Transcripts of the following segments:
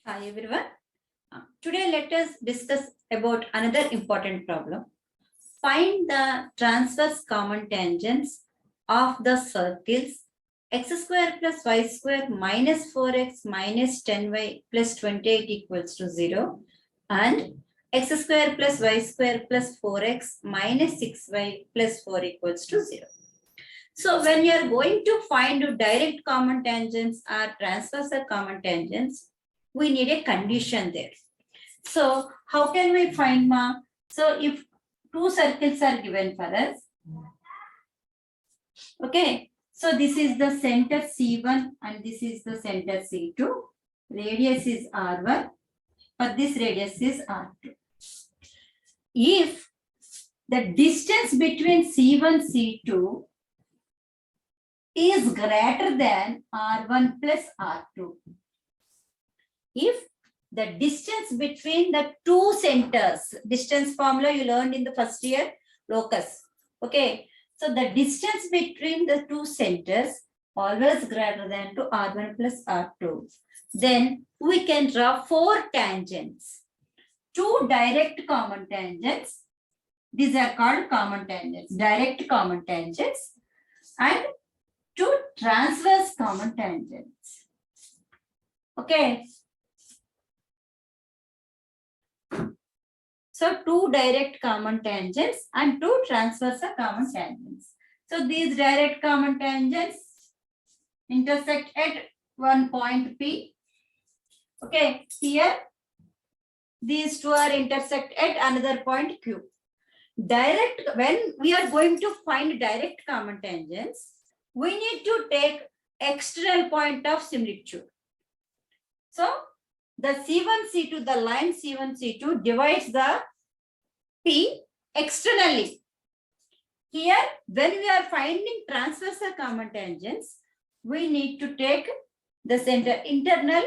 Hi everyone. Today let us discuss about another important problem. Find the transverse common tangents of the circles x square plus y square minus 4x minus 10y plus 28 equals to 0 and x square plus y square plus 4x minus 6y plus 4 equals to 0. So when you are going to find direct common tangents or transversal common tangents, we need a condition there. So how can we find ma? So if two circles are given for us, okay. So this is the center C1 and this is the center C2. Radius is R1, but this radius is R2. If the distance between C1 C2 is greater than R1 plus R2, if the distance between the two centers, distance formula you learned in the first year, locus. Okay. So the distance between the two centers always greater than to R1 plus R2. Then we can draw four tangents. Two direct common tangents. These are called common tangents, direct common tangents, and two transverse common tangents. Okay. So two direct common tangents and two transversal common tangents. So these direct common tangents intersect at one point P. Okay, here these two are intersect at another point Q. Direct, when we are going to find direct common tangents, we need to take external point of similitude. So the C1, C2, the line C1, C2 divides the P externally. Here, when we are finding transversal common tangents, we need to take the center internal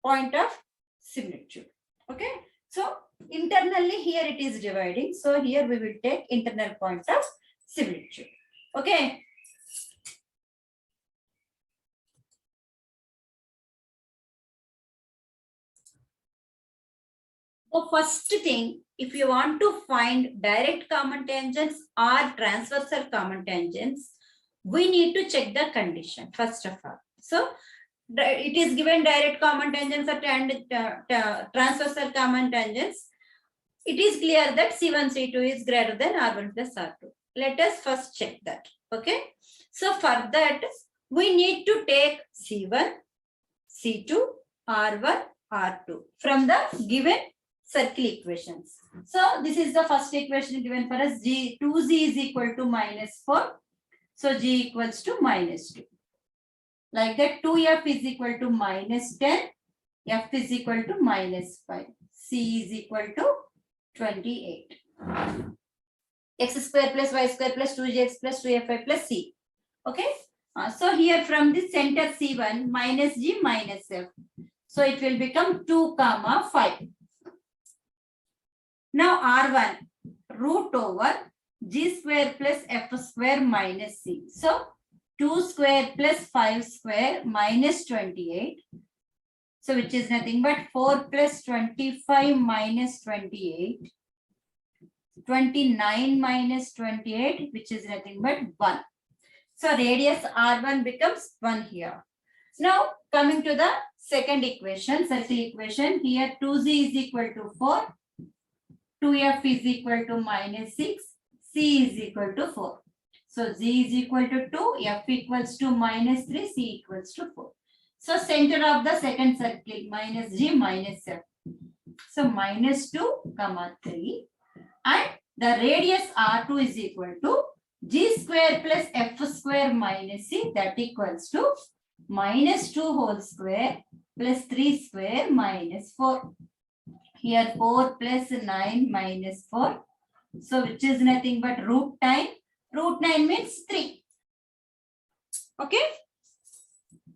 point of similitude. Okay. So internally here it is dividing. So here we will take internal point of similitude. Okay. So first thing, if you want to find direct common tangents or transversal common tangents, we need to check the condition first of all. So it is given direct common tangents or transversal common tangents. It is clear that C1, C2 is greater than R1 plus R2. Let us first check that. Okay. So for that, we need to take C1, C2, R1, R2 from the given circle equations. So this is the first equation given for us. 2z is equal to minus 4. So g equals to minus 2. Like that, 2f is equal to minus 10. F is equal to minus 5. C is equal to 28. X square plus y square plus 2gx plus 2fi plus c. Okay. So here from the center C1 minus g minus f. So it will become 2 comma 5. Now R1 root over g square plus f square minus c. So 2 square plus 5 square minus 28. So which is nothing but 4 plus 25 minus 28. 29 minus 28, which is nothing but 1. So radius R1 becomes 1 here. Now coming to the second equation, circle equation, here 2z is equal to 4. 2f is equal to minus 6, c is equal to 4. So z is equal to 2, f equals to minus 3, c equals to 4. So center of the second circle, minus g minus f. So minus 2 comma 3, and the radius R2 is equal to g square plus f square minus c, that equals to minus 2 whole square plus 3 square minus 4. Here 4 plus 9 minus 4. So which is nothing but root 9. Root 9 means 3. Okay.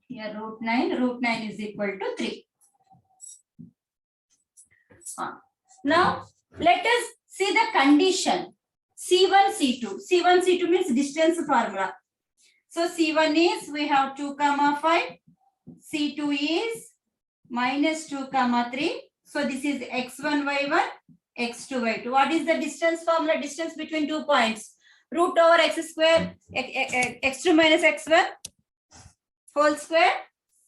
Here root 9 is equal to 3. Now let us see the condition. C1, C2. C1, C2 means distance formula. So C1 is, we have 2 comma 5. C2 is minus 2 comma 3. So this is x1 y1 x2 y2. What is the distance formula? Distance between 2 points. Root over x square x2 minus x1 whole square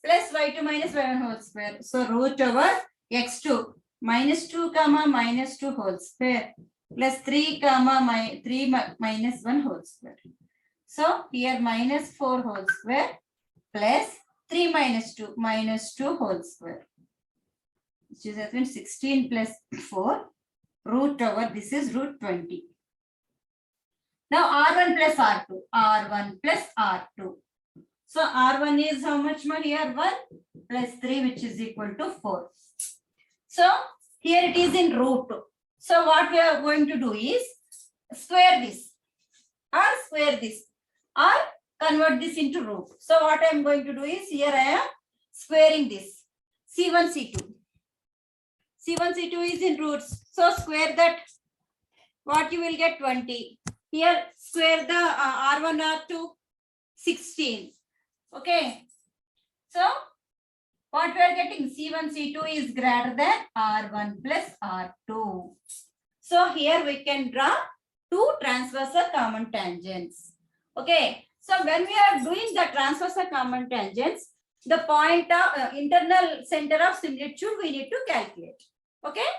plus y2 minus y1 whole square. So root over x2 minus 2 comma minus 2 whole square plus 3 comma 3 minus 1 whole square. So here minus 4 whole square plus 3 minus 2 whole square, which is that means 16 plus 4 root over this is root 20. Now R1 plus R2, R1 plus R2. So R1 is how much more here? 1 plus 3, which is equal to 4. So here it is in root. So what we are going to do is square this or square this or convert this into root. So what I am going to do is here I am squaring this. C1, C2. C1, C2 is in roots. So square that. What you will get 20. Here square the R1, R2, 16. Okay. So what we are getting? C1, C2 is greater than R1 plus R2. So here we can draw two transversal common tangents. Okay. So when we are doing the transversal common tangents, the point of internal center of similitude we need to calculate. Okay.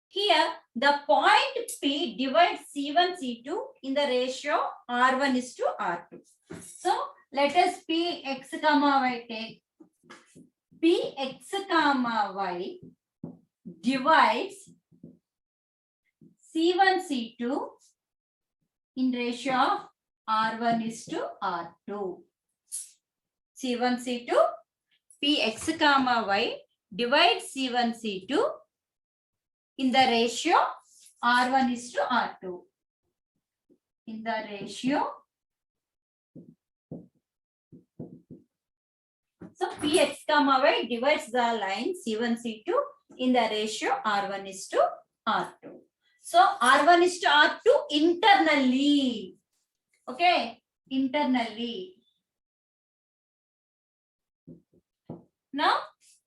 Here the point P divides C1, C2 in the ratio R1 is to R2. So let us Px comma y take. Px comma y divides C1, C2 in ratio of R1 is to R2. C1, C2, Px comma y divides C1, C2 in the ratio R1 is to R2. In the ratio. So Px comma y divides the line C1, C2 in the ratio R1 is to R2. So R1 is to R2 internally. Okay, internally. Now,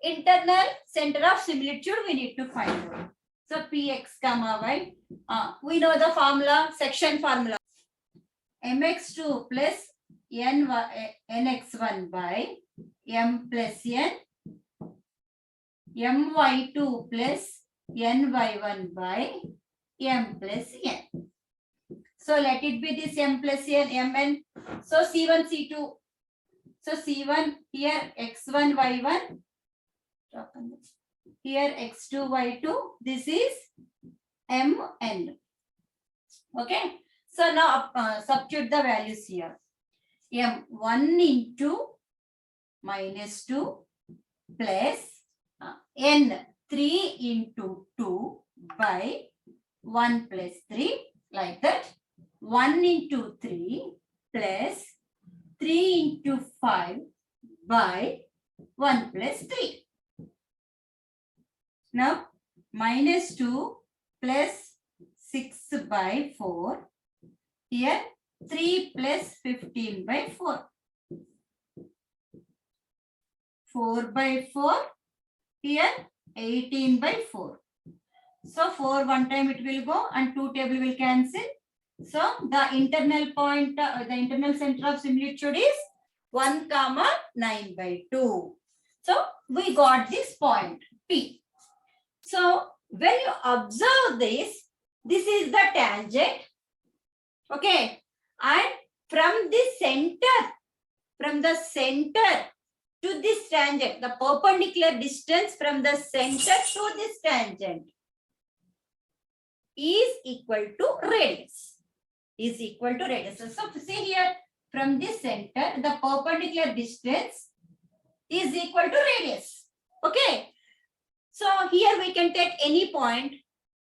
internal center of similitude we need to find out. So Px comma y, we know the formula, section formula. Mx2 plus nx1 by m plus n, my2 plus ny1 by m plus n. So let it be this m plus n, mn. So C1, C2. So C1 here x1, y1. Here x2, y2. This is mn. Okay. So now substitute the values here. M1 into minus 2 plus n 3 into 2 by 1 plus 3 like that. 1 into 3 plus 3 into 5 by 1 plus 3. Now minus 2 plus 6 by 4. Here 3 plus 15 by 4. 4 by 4. Here 18 by 4. So 4 one time it will go and 2 table will cancel. So the internal point, the internal center of similitude is 1 comma 9 by 2. So we got this point P. So when you observe this is the tangent. Okay. And from the center to this tangent, the perpendicular distance from the center to this tangent is equal to radius. Is equal to radius. So see here, from this center, the perpendicular distance is equal to radius. Okay. So here we can take any point,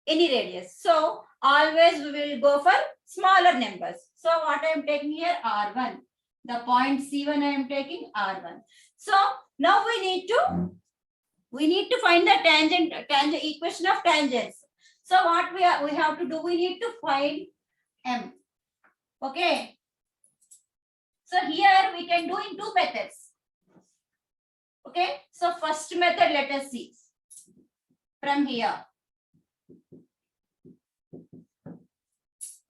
any radius. So always we will go for smaller numbers. So what I am taking here, R1. The point C1 I am taking R1. So now we need to find the tangent equation of tangents. So what we have to do, we need to find M. Okay. So here we can do in two methods. Okay, so first method, let us see from here.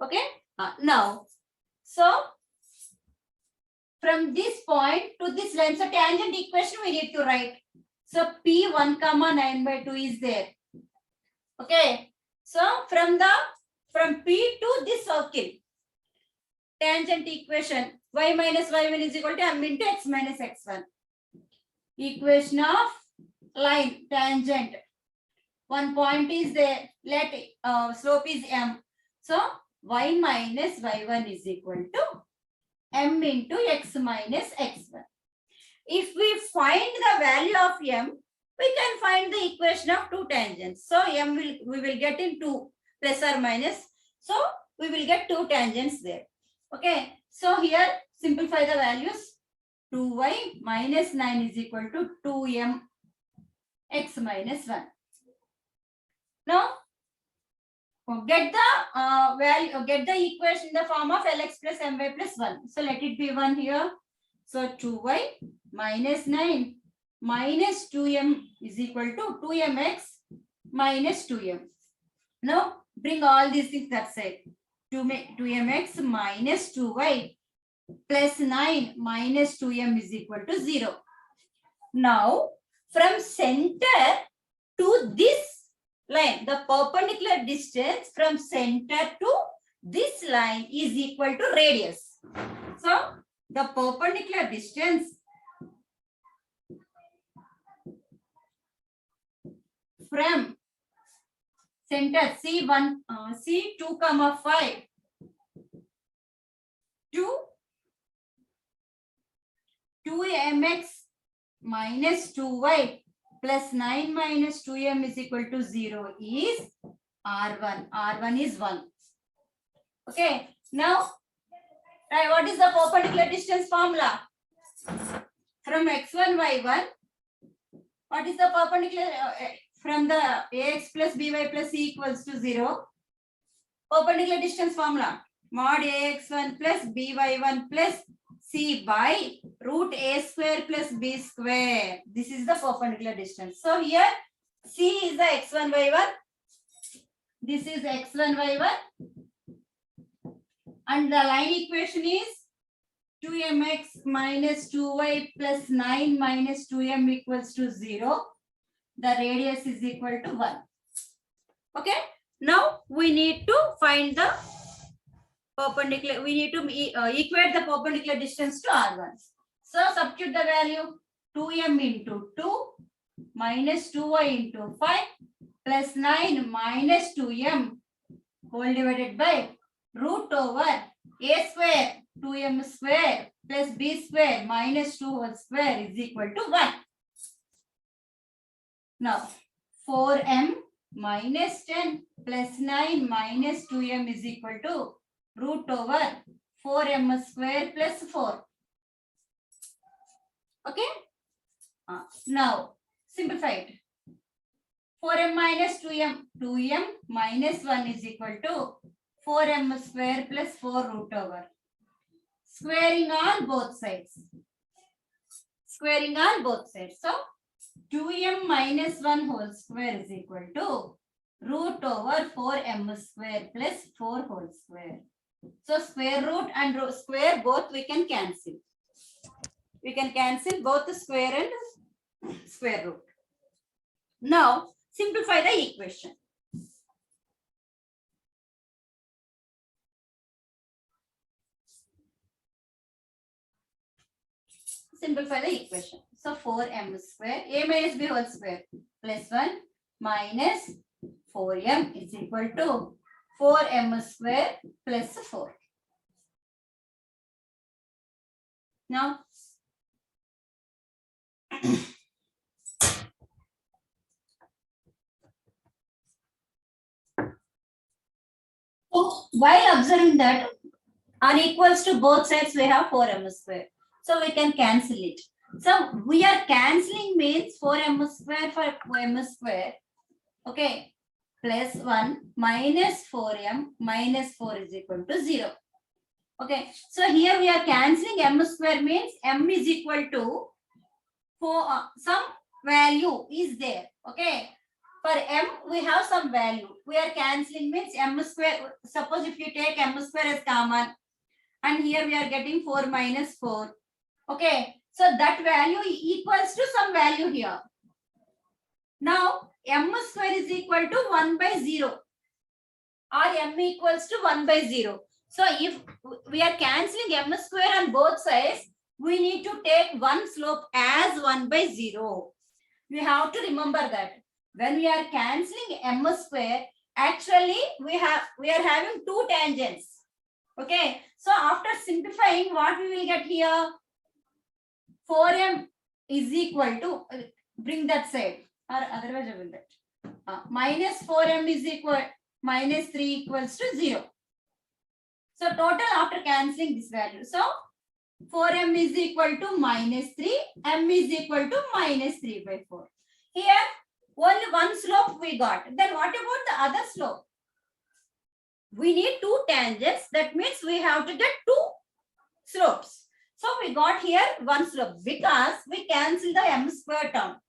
Okay, now, so from this point to this line, so tangent equation we need to write. So P1 comma 9 by 2 is there. Okay, so from P to this circle, tangent equation y minus y1 is equal to m into x minus x1. Equation of line tangent. One point is there, let slope is m. So y minus y1 is equal to m into x minus x1. If we find the value of m, we can find the equation of two tangents. So we will get in 2 plus or minus. So we will get two tangents there. Okay. So here simplify the values. 2y minus 9 is equal to 2m x minus 1. Now get the value, get the equation in the form of Lx plus my plus 1. So let it be 1 here. So 2y minus 9 minus 2m is equal to 2mx minus 2m. Now bring all these things that side. 2mx minus 2y plus 9 minus 2m is equal to 0. Now from center to this line, the perpendicular distance from center to this line is equal to radius. So the perpendicular distance from center C1, C2, 5 to 2mx minus 2y plus 9 minus 2m is equal to 0 is R1. R1 is 1. Okay. Now, what is the perpendicular distance formula? From x1, y1, what is the perpendicular from the ax plus by plus c equals to 0? Perpendicular distance formula. Mod ax1 plus by1 plus c by root a square plus b square. This is the perpendicular distance. So here c is the x1, y1. This is x1, y1. And the line equation is 2mx minus 2y plus 9 minus 2m equals to 0. The radius is equal to 1. Okay. Now we need to find the perpendicular. We need to equate the perpendicular distance to R1. So substitute the value 2m into 2 minus 2y into 5 plus 9 minus 2m whole divided by root over a square 2m square plus b square minus 2 whole square is equal to 1. Now 4m minus 10 plus 9 minus 2m is equal to root over 4m square plus 4. Okay. Now simplify it. 4m minus 2m. 2m minus 1 is equal to 4m square plus 4 root over. Squaring on both sides. Squaring on both sides. So 2m minus 1 whole square is equal to root over 4m square plus 4 whole square. So square root and square both we can cancel. We can cancel both the square and square root. Now simplify the equation. Simplify the equation. So 4m square, a minus b whole square plus 1 minus 4m is equal to 4m square plus 4. Now, while observing that unequals to both sides, we have 4m square. So we can cancel it. So we are cancelling means 4m square for m square. Okay. Plus 1 minus 4m minus 4 is equal to 0. Okay. So here we are cancelling m square means m is equal to for some value is there. Okay. For m, we have some value. We are cancelling means m square. Suppose if you take m square as common, and here we are getting 4 minus 4. Okay. So that value equals to some value here. Now m square is equal to 1 by 0. Or m equals to 1 by 0. So if we are cancelling m square on both sides, we need to take one slope as 1 by 0. We have to remember that. When we are cancelling m square, actually we are having two tangents. Okay. So after simplifying, what we will get here? 4m is equal to, bring that side, or otherwise I will get. Minus 4m is equal, minus 3 equals to 0. So total after cancelling this value. So 4m is equal to minus 3, m is equal to minus 3 by 4. Here only one slope we got. Then what about the other slope? We need two tangents. That means we have to get two slopes. So we got here one slope because we cancel the m square term.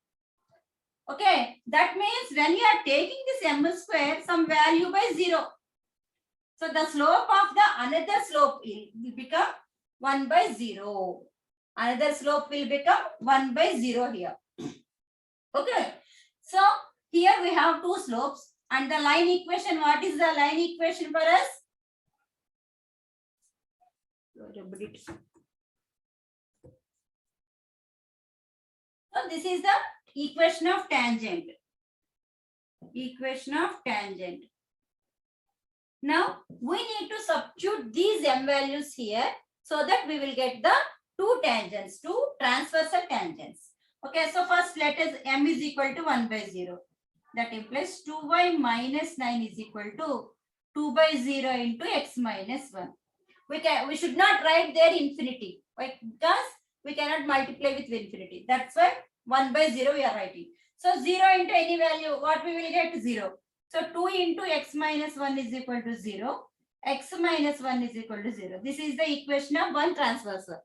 Okay, that means when you are taking this m square, some value by 0. So the slope of the another slope will become 1 by 0. Another slope will become 1 by 0 here. Okay. So here we have two slopes and the line equation. What is the line equation for us? So this is the equation of tangent. Equation of tangent. Now we need to substitute these m values here so that we will get the two tangents, two transversal tangents. Okay, so first let us m is equal to 1 by 0. That implies 2y minus 9 is equal to 2 by 0 into x minus 1. We should not write there infinity, right? Because we cannot multiply with infinity. That's why 1 by 0 we are writing. So 0 into any value, what we will get? 0. So 2 into x minus 1 is equal to 0. X minus 1 is equal to 0. This is the equation of one transversal.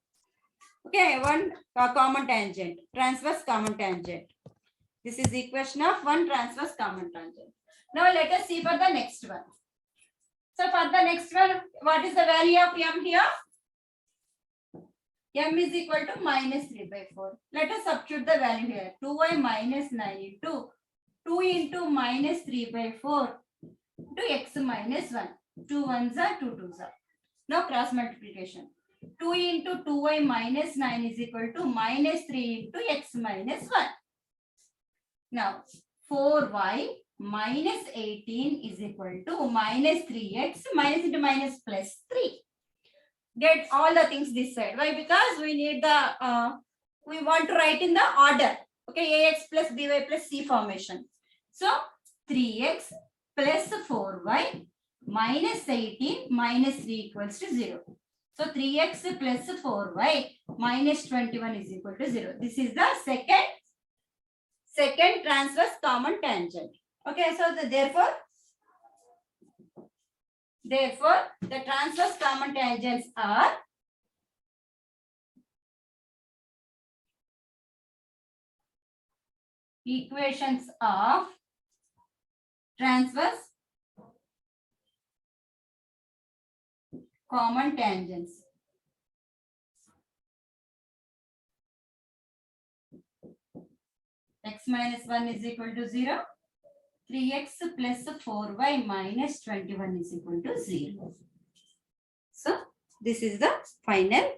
Okay, one common tangent. Transverse common tangent. This is the equation of one transverse common tangent. Now let us see for the next one. So for the next one, what is the value of m here? M is equal to minus 3 by 4. Let us substitute the value here. 2y minus 9 into 2 into minus 3 by 4 to x minus 1. 2 ones are 2 2s are. Now cross multiplication. 2 into 2y minus 9 is equal to minus 3 into x minus 1. Now 4y minus 18 is equal to minus 3x, minus into minus plus 3. Get all the things this side. Why? Because we need the, we want to write in the order. Okay, ax plus by plus c formation. So 3x plus 4y minus 18 minus 3 equals to 0. So 3x plus 4y minus 21 is equal to 0. This is the second transverse common tangent. Okay, so therefore the transverse common tangents are equations of transverse common tangents. X minus 1 is equal to 0. 3x plus 4y minus 21 is equal to 0. So this is the final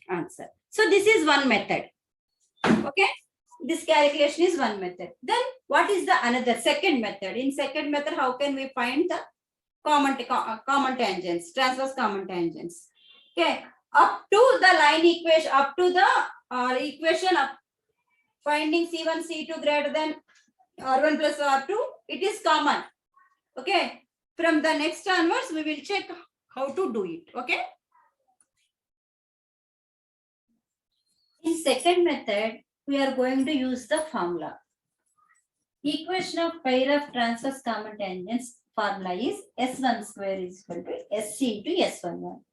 answer. So this is one method. Okay. This calculation is one method. Then what is the another second method? In second method, how can we find the common tangents, transverse common tangents? Okay. Up to the line equation, up to the equation of finding C1, C2 greater than R1 plus R2, it is common. Okay. From the next onwards, we will check how to do it. Okay. In second method, we are going to use the formula. Equation of pair of transverse common tangents formula is S1 square is equal to SC into S11.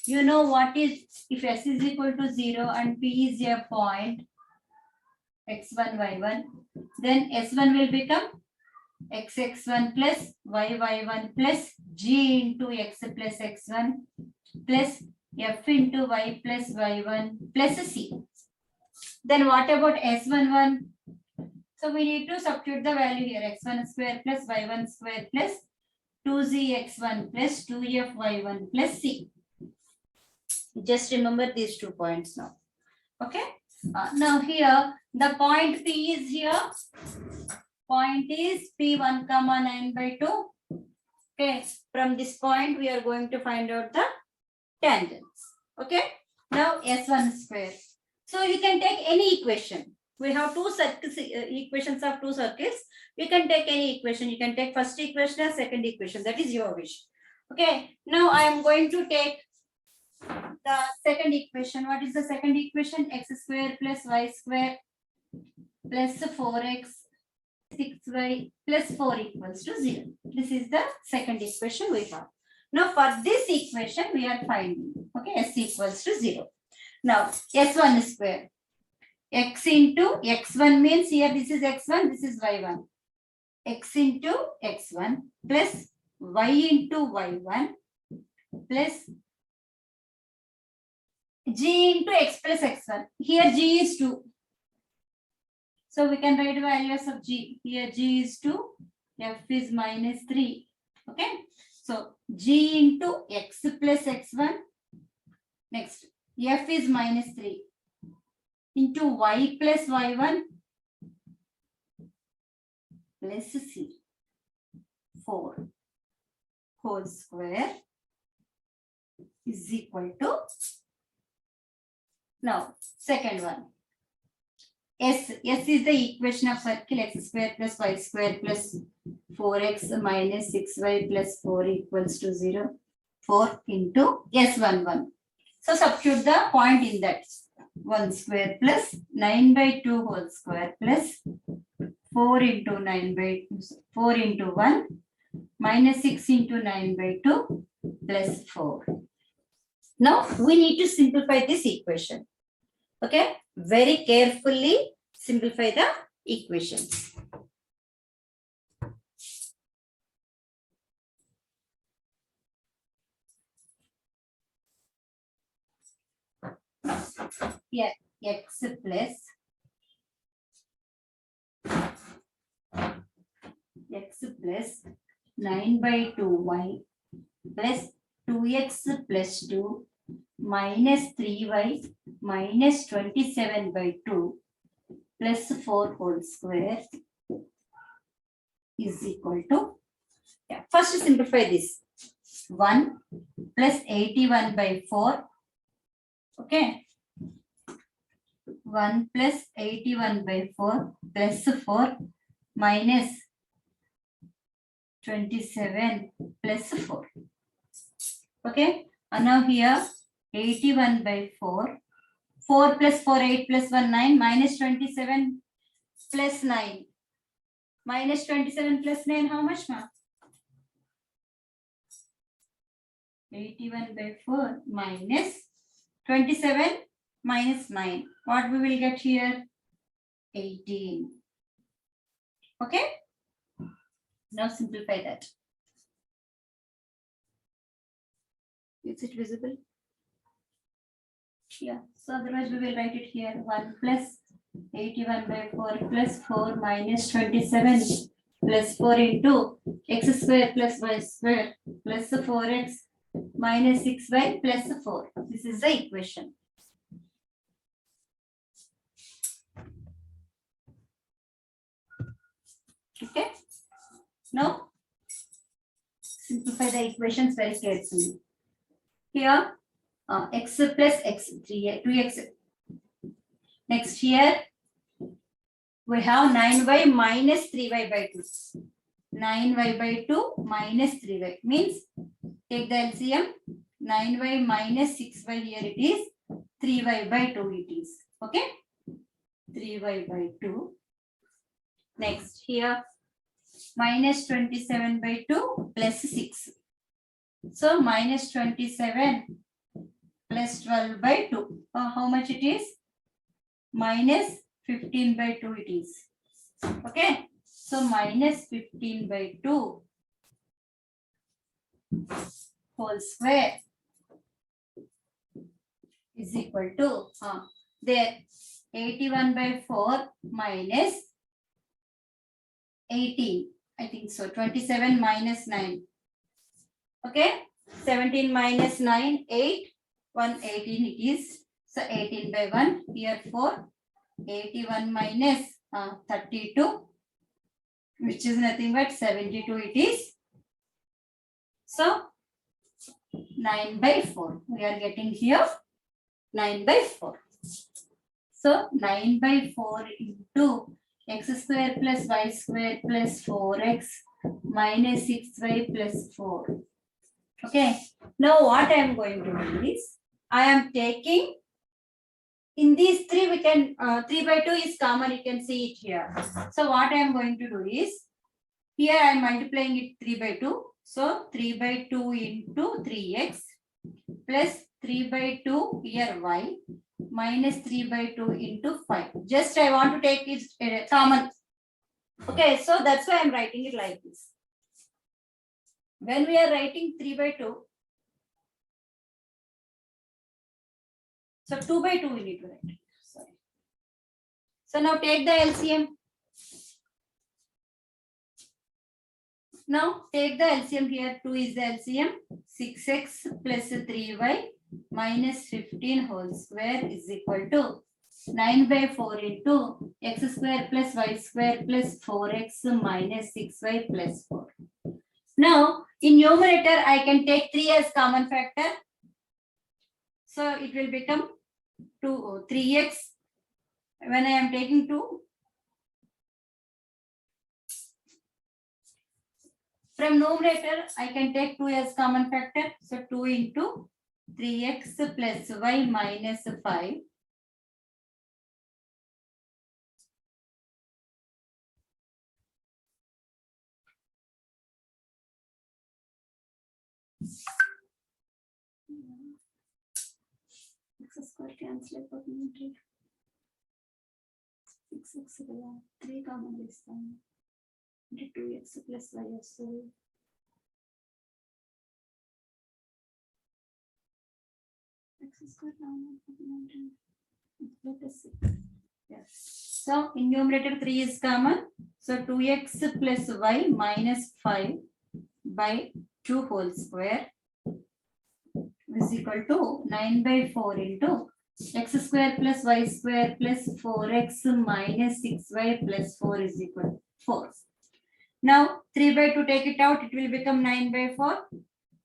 You know what is, if S is equal to 0 and P is a point, x1, y1. Then s1 will become xx1 plus yy1 plus g into x plus x1 plus f into y plus y1 plus c. Then what about s11? So we need to substitute the value here, x1 square plus y1 square plus 2zx1 plus 2fy1 plus c. Just remember these 2 points now. Okay. Now here the point P is here. Point is P1 comma 9 by 2. Okay. From this point we are going to find out the tangents. Okay. Now S1 square. So you can take any equation. We have two circles, equations of two circles. You can take any equation. You can take first equation or second equation. That is your wish. Okay. Now I am going to take the second equation. What is the second equation? X square plus y square plus 4x 6y plus 4 equals to 0. This is the second equation we have. Now for this equation we are finding. Okay, s equals to 0. Now s1 square. X into x1 means here this is x1, this is y1. X into x1 plus y into y1 plus g into x plus x1. Here g is 2. So we can write values of g. Here g is 2, f is minus 3. Okay. So g into x plus x1. Next, f is minus 3 into y plus y1 plus c. 4 whole square is equal to. Now, second one. S is the equation of circle x square plus y square plus 4x minus 6y plus 4 equals to 0. 4 into S11. So substitute the point in that. 1 square plus 9 by 2 whole square plus 4 into 9 by 4 into 1 minus 6 into 9 by 2 plus 4. Now we need to simplify this equation. Okay, very carefully simplify the equations. Here, x plus 9 by 2y plus 2x plus 2 minus 3y minus 27 by 2 plus 4 whole square is equal to, first simplify this. 1 plus 81 by 4. Okay. 1 plus 81 by 4 plus 4 minus 27 plus 4. Okay. And now here 81 by 4. 4 plus 4, 8 plus 1, 9 minus 27 plus 9. Minus 27 plus 9, how much, ma? 81 by 4 minus 27 minus 9. What we will get here? 18. Okay. Now simplify that. Is it visible? Yeah. So otherwise we will write it here. 1 plus 81 by 4 plus 4 minus 27 plus 4 into x square plus y square plus 4x minus 6y plus 4. This is the equation. Okay. Now simplify the equations very carefully. Here x plus x 2x. Next here we have 9y minus 3y by 2. 9y by 2 minus 3y means take the LCM. 9y minus 6y here it is. 3y by 2 it is. Okay. 3y by 2. Next here minus 27 by 2 plus 6. So minus 27 plus 12 by 2. How much it is? Minus 15 by 2 it is. Okay. So minus 15 by 2 whole square is equal to there 81 by 4 minus 18. I think so. 27 minus 9. Okay. 17 minus 9, 8. 118 it is. So 18 by 1. Here 4. 81 minus 32, which is nothing but 72 it is. So 9 by 4. We are getting here 9 by 4. So 9 by 4 into x square plus y square plus 4x minus 6y plus 4. Okay. Now what I am going to do is, I am taking, in these three we can, 3 by 2 is common, you can see it here. So what I am going to do is, here I am multiplying it 3 by 2. So 3 by 2 into 3x plus 3 by 2 here y minus 3 by 2 into 5. Just I want to take it common. Okay, so that's why I am writing it like this. When we are writing 3 by 2, so 2 by 2 we need to write. Sorry. So now take the LCM. Now take the LCM here. 2 is the LCM. 6x plus 3y minus 15 whole square is equal to 9 by 4 into x square plus y square plus 4x minus 6y plus 4. Now in numerator I can take 3 as common factor. So it will become 3x. When I am taking 2, from numerator I can take 2 as common factor. So 2 into 3x plus y minus 5. X square cancel 6x 3 common this time. 2x plus y also. X square yes. So in numerator 3 is common. So 2x plus y minus 5 by 2 whole square is equal to 9 by 4 into x square plus y square plus 4x minus 6y plus 4 is equal to 4. Now 3 by 2 take it out, it will become 9 by 4.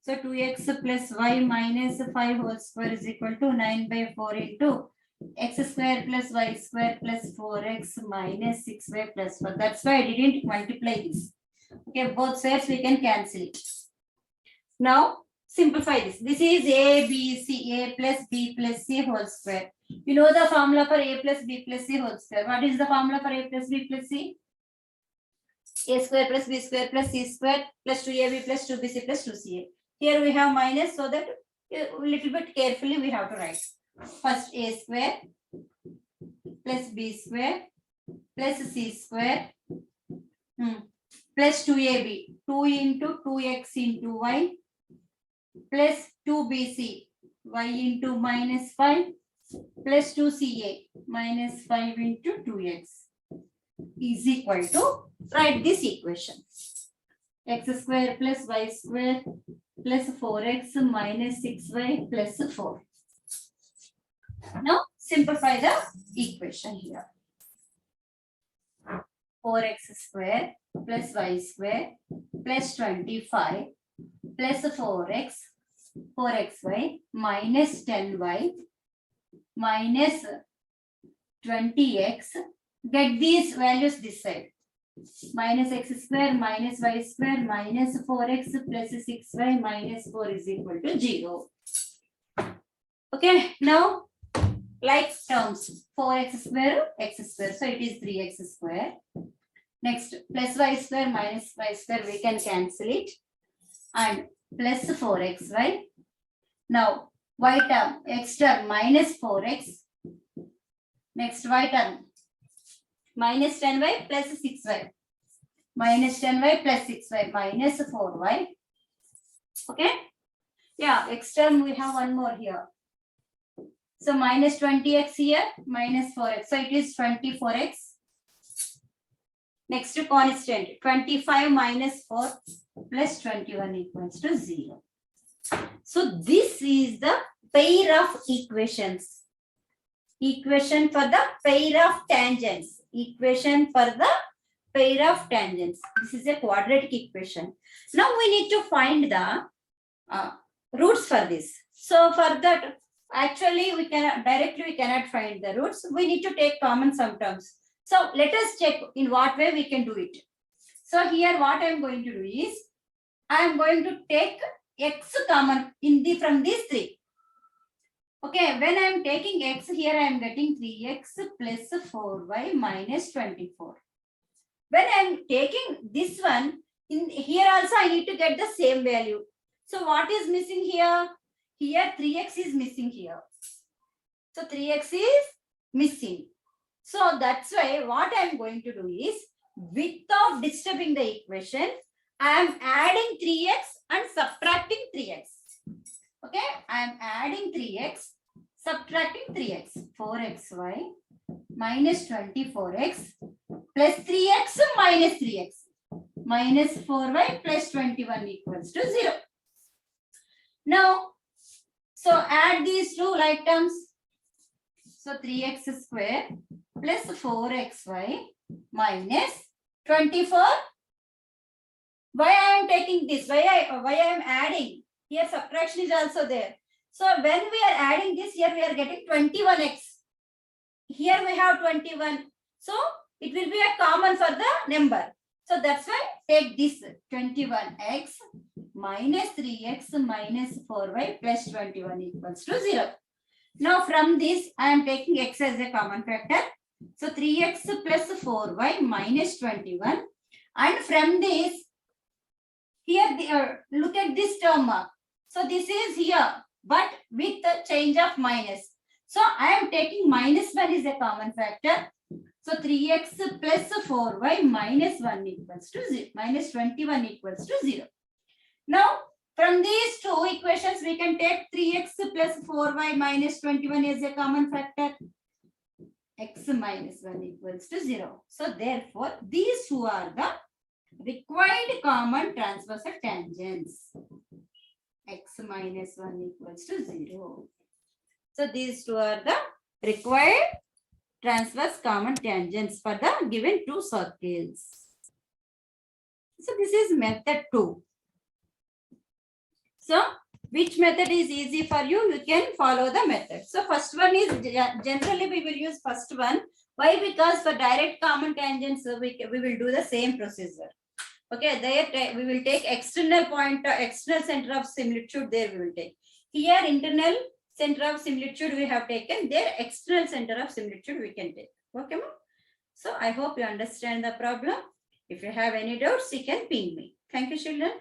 So 2x plus y minus 5 whole square is equal to 9 by 4 into x square plus y square plus 4x minus 6y plus 4. That's why I didn't multiply this. Okay, both sides we can cancel it. Now simplify this. This is a, b, c, a plus b plus c whole square. You know the formula for a plus b plus c whole square. What is the formula for a plus b plus c? A square plus b square plus c square plus 2ab plus 2bc plus 2ca. Here we have minus, so that a little bit carefully we have to write. First a square plus b square plus c square plus 2ab. 2 into 2x into y plus 2bc y into minus 5 plus 2ca minus 5 into 2x is equal to, write this equation. X square plus y square plus 4x minus 6y plus 4. Now simplify the equation here. 4x square plus y square plus 25 plus 4xy minus 10y minus 20x. Get these values this side. Minus x square minus y square minus 4x plus 6y minus 4 is equal to 0. Okay, now like terms, 4x square, x square, so it is 3x square. Next, plus y square minus y square, we can cancel it, and plus 4xy. Now y term, x term minus 4x. Next y term minus 10y plus 6y. Minus 10y plus 6y minus 4y. Okay. Yeah, x term we have one more here. So minus 20x here, minus 4x. So it is 24x. Next to constant, 25 minus 4 plus 21 equals to 0. So this is the pair of equations. Equation for the pair of tangents. Equation for the pair of tangents. This is a quadratic equation. Now we need to find the roots for this. So for that, actually we cannot find the roots. We need to take common sum terms. So let us check in what way we can do it. So here what I am going to do is, I am going to take x common from these three. Okay, when I am taking x here, I am getting 3x plus 4y minus 24. When I am taking this one, in here also I need to get the same value. So what is missing here? Here 3x is missing here. So 3x is missing. So that's why what I am going to do is, without disturbing the equation, I am adding 3x and subtracting 3x. Okay, I am adding 3x, subtracting 3x. 4xy minus 24x plus 3x minus 3x minus 4y plus 21 equals to 0. Now, so add these two like terms. So 3x square plus 4xy minus 24. Why I am taking this? Why I am adding? Here subtraction is also there. So when we are adding this, here we are getting 21x. Here we have 21. So it will be a common for the number. So that's why take this 21x minus 3x minus 4y plus 21 equals to 0. Now from this, I am taking x as a common factor. So 3x plus 4y minus 21. And from this, here look at this term. So this is here, but with the change of minus. So I am taking minus 1 is a common factor. So 3x plus 4y minus 1 equals to 0. Minus 21 equals to 0. Now, from these two equations, we can take 3x plus 4y minus 21 as a common factor. X minus 1 equals to 0. So therefore, these two are the required common transversal tangents. X minus 1 equals to 0. So these two are the required transverse common tangents for the given two circles. So this is method 2. So which method is easy for you? You can follow the method. So first one is, generally we will use first one. Why? Because for direct common tangents, we will do the same procedure. Okay, there we will take external point, external center of similitude, there we will take. Here internal center of similitude we have taken, there external center of similitude we can take. Okay, ma'am? So I hope you understand the problem. If you have any doubts, you can ping me. Thank you, children.